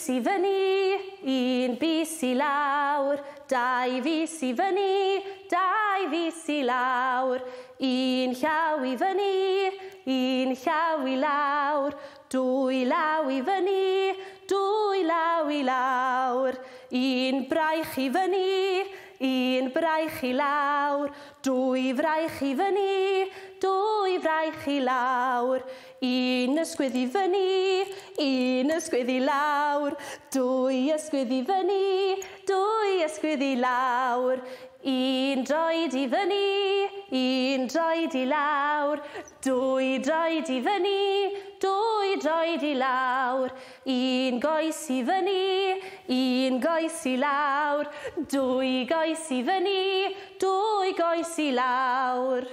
i fyny, un bys i lawr, 2 fys i fyny, 2 fys i lawr, un llaw i fyny, un llaw i lawr, 2 law i fyny, 2 law i lawr, un braich i fyny, un braich i lawr, 2 fraich i fyny, 2 fraich i lawr, un ysgwydd i fyny, un ysgwydd i lawr, 2 ysgwydd i fyny, 2 ysgwydd i lawr, un droed i fyny, un droed i lawr, 2 droed i fyny, 2 droed i lawr, un goes i fyny, un goes i lawr, 2 goes i fyny, 2 goes i lawr.